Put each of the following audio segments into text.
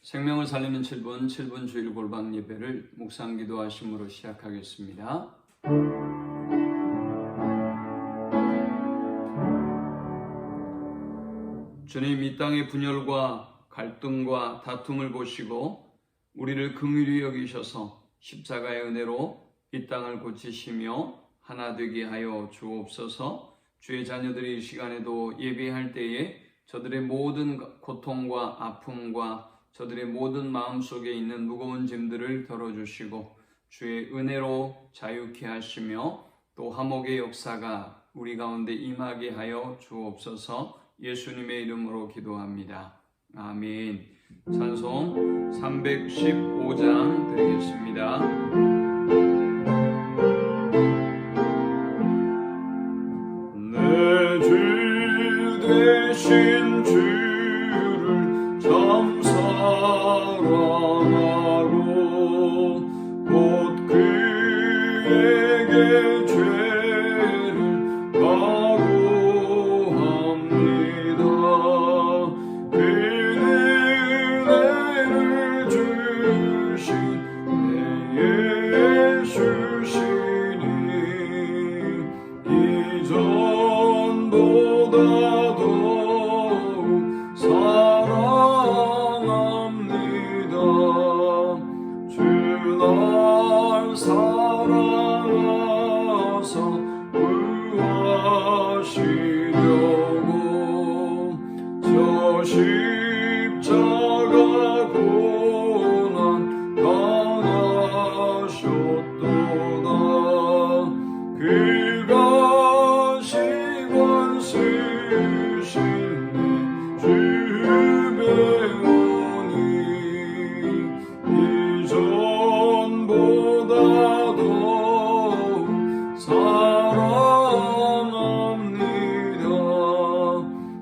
생명을 살리는 7분 주일 골방 예배를 묵상 기도하심으로 시작하겠습니다. 주님, 이 땅의 분열과 갈등과 다툼을 보시고 우리를 긍휼히 여기셔서 십자가의 은혜로 이 땅을 고치시며 하나 되게 하여 주옵소서. 주의 자녀들이 이 시간에도 예배할 때에 저들의 모든 고통과 아픔과 저들의 모든 마음속에 있는 무거운 짐들을 덜어주시고 주의 은혜로 자유케 하시며 또 화목의 역사가 우리 가운데 임하게 하여 주옵소서. 예수님의 이름으로 기도합니다. 아멘. 찬송 315장 드리겠습니다. 내 주 되신 주를 참 사랑하고 곧 그에게 죄를 각오합니다. 그는 은혜를 주신 내 예수시니 이전보다 더욱 사랑합니다. 주 날 사랑하사 구하시려고 저 십자가 고난 당하셨도다. 그가 시관 쓰신 내 주배우니 이전보다 더욱 사랑합니다.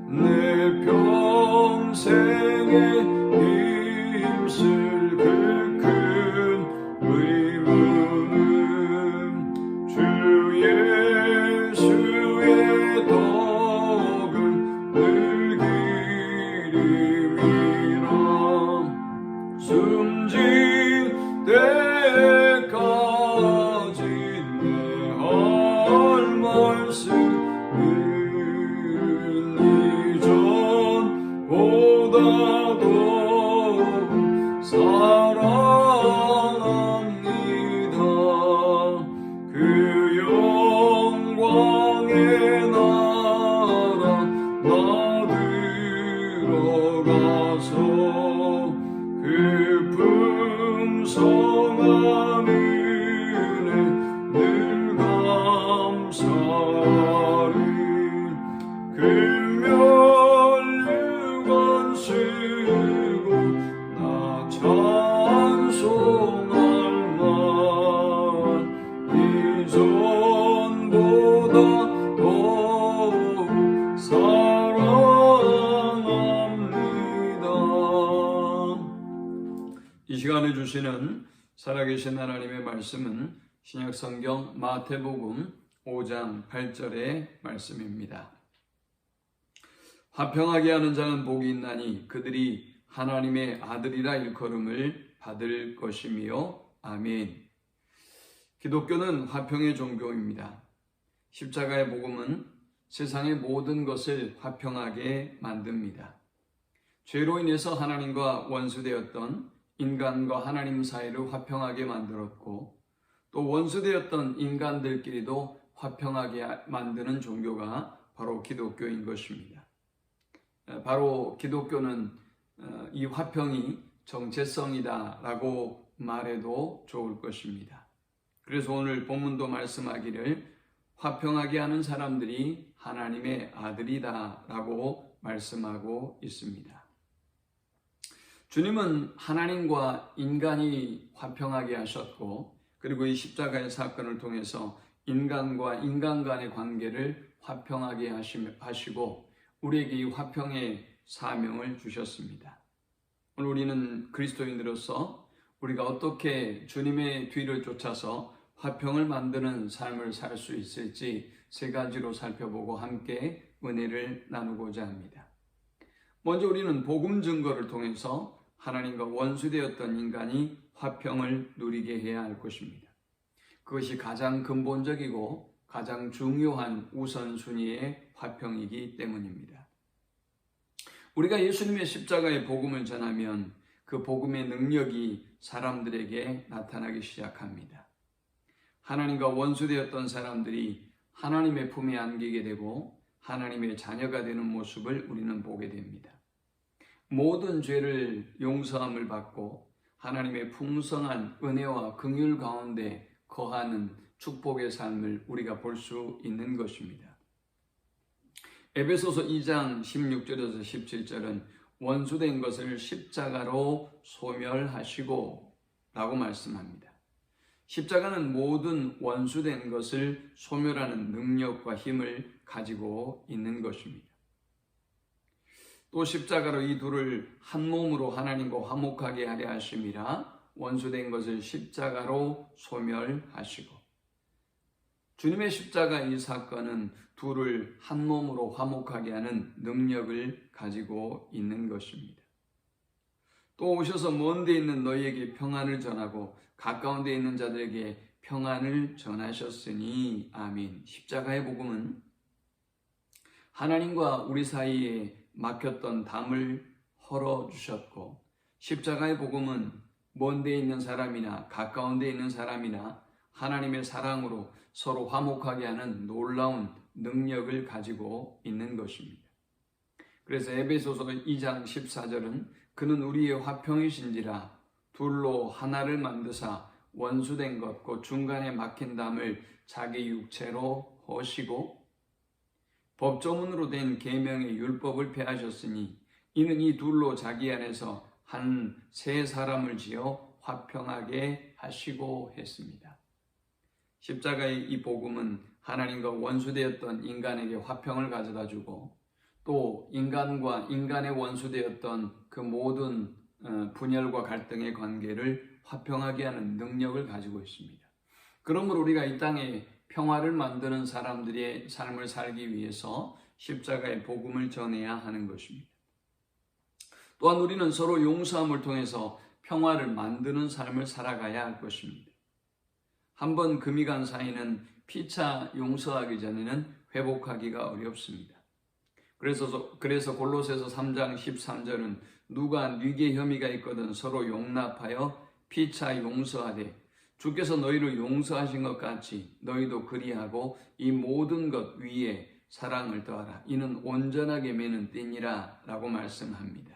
내 평생에 힘쓸 그 큰 의무는 주 예수의 덕을 늘기림이라. 숨진 때까지 내 할 말씀은 이전보다 더욱 사랑합니다. 그 영광의 나라 나 들어가서 그 풍성한 은혜 늘 감사하리. 금면류관 쓰고 나 찬송할 만 이전보다 더욱 사랑합니다. 이 시간에 주시는 살아계신 하나님의 말씀은 신약성경 마태복음 5장 8절의 말씀입니다. 화평하게 하는 자는 복이 있나니 그들이 하나님의 아들이라 일컬음을 받을 것이며. 아멘. 기독교는 화평의 종교입니다. 십자가의 복음은 세상의 모든 것을 화평하게 만듭니다. 죄로 인해서 하나님과 원수되었던 인간과 하나님 사이를 화평하게 만들었고 또 원수되었던 인간들끼리도 화평하게 만드는 종교가 바로 기독교인 것입니다. 바로 기독교는 이 화평이 정체성이다라고 말해도 좋을 것입니다. 그래서 오늘 본문도 말씀하기를 화평하게 하는 사람들이 하나님의 아들이다라고 말씀하고 있습니다. 주님은 하나님과 인간이 화평하게 하셨고 그리고 이 십자가의 사건을 통해서 인간과 인간 간의 관계를 화평하게 하시고 우리에게 이 화평의 사명을 주셨습니다. 오늘 우리는 그리스도인으로서 우리가 어떻게 주님의 뒤를 쫓아서 화평을 만드는 삶을 살 수 있을지 세 가지로 살펴보고 함께 은혜를 나누고자 합니다. 먼저 우리는 복음 증거를 통해서 하나님과 원수되었던 인간이 화평을 누리게 해야 할 것입니다. 그것이 가장 근본적이고 가장 중요한 우선순위의 화평이기 때문입니다. 우리가 예수님의 십자가의 복음을 전하면 그 복음의 능력이 사람들에게 나타나기 시작합니다. 하나님과 원수되었던 사람들이 하나님의 품에 안기게 되고 하나님의 자녀가 되는 모습을 우리는 보게 됩니다. 모든 죄를 용서함을 받고 하나님의 풍성한 은혜와 긍휼 가운데 거하는 축복의 삶을 우리가 볼 수 있는 것입니다. 에베소서 2장 16절에서 17절은 원수된 것을 십자가로 소멸하시고 라고 말씀합니다. 십자가는 모든 원수된 것을 소멸하는 능력과 힘을 가지고 있는 것입니다. 또 십자가로 이 둘을 한 몸으로 하나님과 화목하게 하려 하심이라 원수된 것을 십자가로 소멸하시고, 주님의 십자가 이 사건은 둘을 한 몸으로 화목하게 하는 능력을 가지고 있는 것입니다. 또 오셔서 먼 데 있는 너희에게 평안을 전하고 가까운 데 있는 자들에게 평안을 전하셨으니 아멘. 십자가의 복음은 하나님과 우리 사이에 막혔던 담을 헐어주셨고, 십자가의 복음은 먼 데 있는 사람이나 가까운 데 있는 사람이나 하나님의 사랑으로 서로 화목하게 하는 놀라운 능력을 가지고 있는 것입니다. 그래서 에베소서 2장 14절은 그는 우리의 화평이신지라 둘로 하나를 만드사 원수된 것 곧 중간에 막힌 담을 자기 육체로 허시고 법조문으로 된 계명의 율법을 폐하셨으니 이는 이 둘로 자기 안에서 한 새 사람을 지어 화평하게 하시고 했습니다. 십자가의 이 복음은 하나님과 원수되었던 인간에게 화평을 가져다 주고 또 인간과 인간의 원수되었던 그 모든 분열과 갈등의 관계를 화평하게 하는 능력을 가지고 있습니다. 그러므로 우리가 이 땅에 평화를 만드는 사람들의 삶을 살기 위해서 십자가의 복음을 전해야 하는 것입니다. 또한 우리는 서로 용서함을 통해서 평화를 만드는 삶을 살아가야 할 것입니다. 한번 금이 간 사이는 피차 용서하기 전에는 회복하기가 어렵습니다. 그래서 골로새서 3장 13절은 누가 뉘게 혐의가 있거든 서로 용납하여 피차 용서하되 주께서 너희를 용서하신 것 같이 너희도 그리하고 이 모든 것 위에 사랑을 더하라. 이는 온전하게 매는 띠니라 라고 말씀합니다.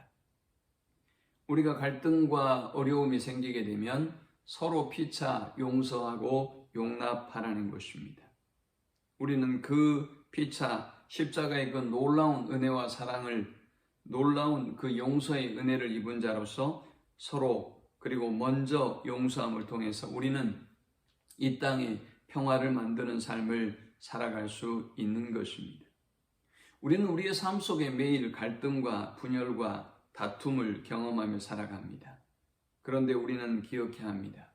우리가 갈등과 어려움이 생기게 되면 서로 피차 용서하고 용납하라는 것입니다. 우리는 그 피차 십자가의 그 놀라운 은혜와 사랑을, 놀라운 그 용서의 은혜를 입은 자로서 서로 그리고 먼저 용서함을 통해서 우리는 이 땅에 평화를 만드는 삶을 살아갈 수 있는 것입니다. 우리는 우리의 삶 속에 매일 갈등과 분열과 다툼을 경험하며 살아갑니다. 그런데 우리는 기억해야 합니다.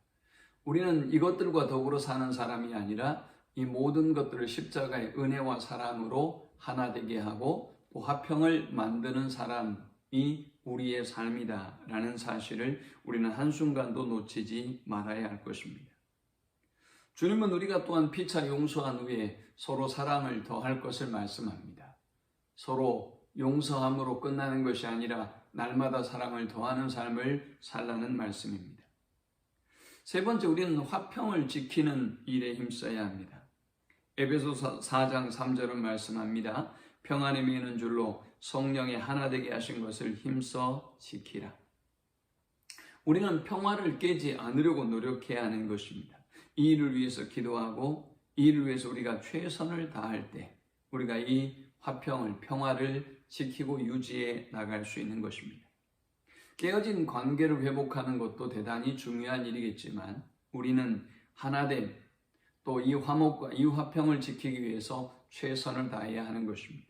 우리는 이것들과 더불어 사는 사람이 아니라 이 모든 것들을 십자가의 은혜와 사랑으로 하나 되게 하고 또 화평을 만드는 사람이 우리의 삶이다라는 사실을 우리는 한순간도 놓치지 말아야 할 것입니다. 주님은 우리가 또한 피차 용서한 후에 서로 사랑을 더할 것을 말씀합니다. 서로 용서함으로 끝나는 것이 아니라 날마다 사랑을 더하는 삶을 살라는 말씀입니다. 세 번째, 우리는 화평을 지키는 일에 힘써야 합니다. 에베소서 4장 3절은 말씀합니다. 평안에 매는 줄로 성령에 하나 되게 하신 것을 힘써 지키라. 우리는 평화를 깨지 않으려고 노력해야 하는 것입니다. 이 일을 위해서 기도하고 이 일을 위해서 우리가 최선을 다할 때 우리가 이 화평을, 평화를 지키고 유지해 나갈 수 있는 것입니다. 깨어진 관계를 회복하는 것도 대단히 중요한 일이겠지만 우리는 하나됨, 또 이 화목과 이 화평을 지키기 위해서 최선을 다해야 하는 것입니다.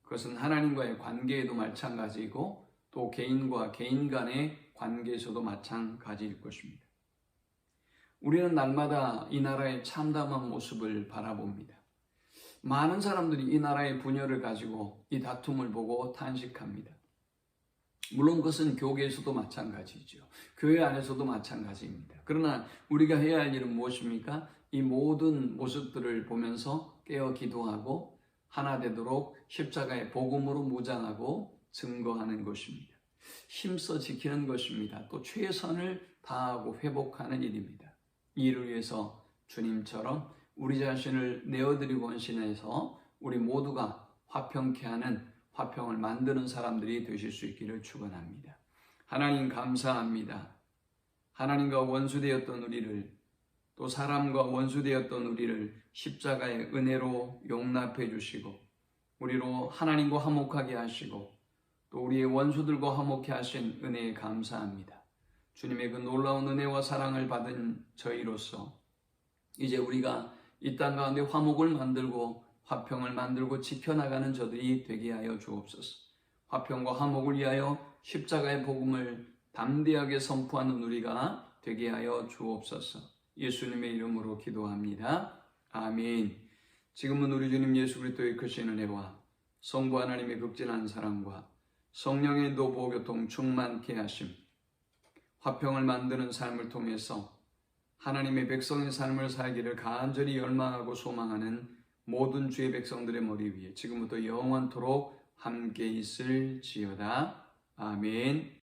그것은 하나님과의 관계에도 마찬가지이고 또 개인과 개인 간의 관계에서도 마찬가지일 것입니다. 우리는 날마다 이 나라의 참담한 모습을 바라봅니다. 많은 사람들이 이 나라의 분열을 가지고 이 다툼을 보고 탄식합니다. 물론 그것은 교계에서도 마찬가지죠. 교회 안에서도 마찬가지입니다. 그러나 우리가 해야 할 일은 무엇입니까? 이 모든 모습들을 보면서 깨어 기도하고 하나 되도록 십자가의 복음으로 무장하고 증거하는 것입니다. 힘써 지키는 것입니다. 또 최선을 다하고 회복하는 일입니다. 이를 위해서 주님처럼 우리 자신을 내어드리고 헌신해서 우리 모두가 화평케 하는, 화평을 만드는 사람들이 되실 수 있기를 축원합니다. 하나님 감사합니다. 하나님과 원수되었던 우리를, 또 사람과 원수되었던 우리를 십자가의 은혜로 용납해 주시고 우리로 하나님과 화목하게 하시고 또 우리의 원수들과 화목케 하신 은혜에 감사합니다. 주님의 그 놀라운 은혜와 사랑을 받은 저희로서 이제 우리가 이 땅 가운데 화목을 만들고 화평을 만들고 지켜나가는 저들이 되게 하여 주옵소서. 화평과 화목을 위하여 십자가의 복음을 담대하게 선포하는 우리가 되게 하여 주옵소서. 예수님의 이름으로 기도합니다. 아멘. 지금은 우리 주님 예수 그리스도의 크신 은혜와 성부 하나님의 극진한 사랑과 성령의 노보교통 충만케 하심, 화평을 만드는 삶을 통해서 하나님의 백성의 삶을 살기를 간절히 열망하고 소망하는 모든 주의 백성들의 머리 위에 지금부터 영원토록 함께 있을지어다. 아멘.